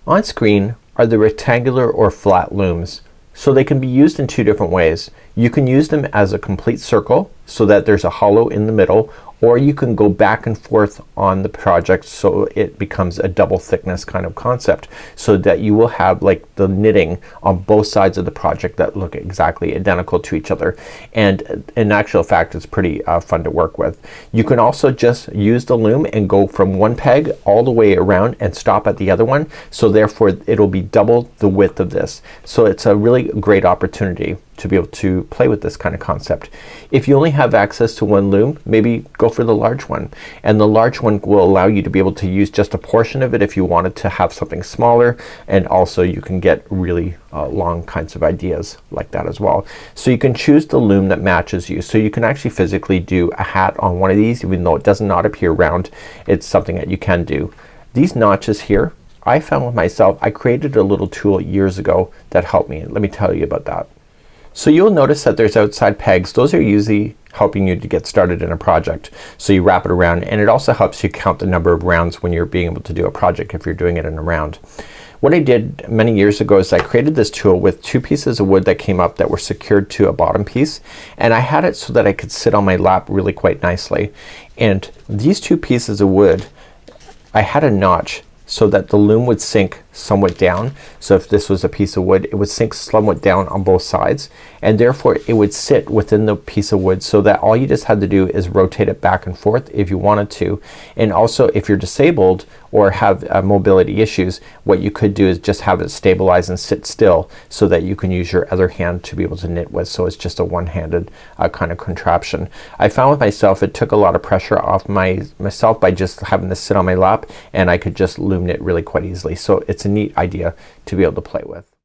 On screen are the rectangular or flat looms. So they can be used in two different ways. You can use them as a complete circle so that there's a hollow in the middle, or you can go back and forth on the project so it becomes a double thickness kind of concept, so that you will have like the knitting on both sides of the project that look exactly identical to each other. And in actual fact it's pretty fun to work with. You can also just use the loom and go from one peg all the way around and stop at the other one, so therefore it'll be double the width of this. So it's a really great opportunity to be able to play with this kind of concept. If you only have access to one loom, maybe go for the large one, and the large one will allow you to be able to use just a portion of it if you wanted to have something smaller, and also you can get really long kinds of ideas like that as well. So you can choose the loom that matches you. So you can actually physically do a hat on one of these even though it does not appear round. It's something that you can do. These notches here, I found with myself, I created a little tool years ago that helped me. Let me tell you about that. So you'll notice that there's outside pegs. Those are usually helping you to get started in a project. So you wrap it around, and it also helps you count the number of rounds when you're being able to do a project if you're doing it in a round. What I did many years ago is I created this tool with two pieces of wood that came up that were secured to a bottom piece, and I had it so that I could sit on my lap really quite nicely. And these two pieces of wood, I had a notch so that the loom would sink somewhat down. So if this was a piece of wood, it would sink somewhat down on both sides, and therefore it would sit within the piece of wood, so that all you just had to do is rotate it back and forth if you wanted to. And also if you're disabled or have mobility issues, what you could do is just have it stabilize and sit still so that you can use your other hand to be able to knit with. So it's just a one-handed kind of contraption. I found with myself it took a lot of pressure off myself by just having this sit on my lap, and I could just loom knit really quite easily. So it's a neat idea to be able to play with.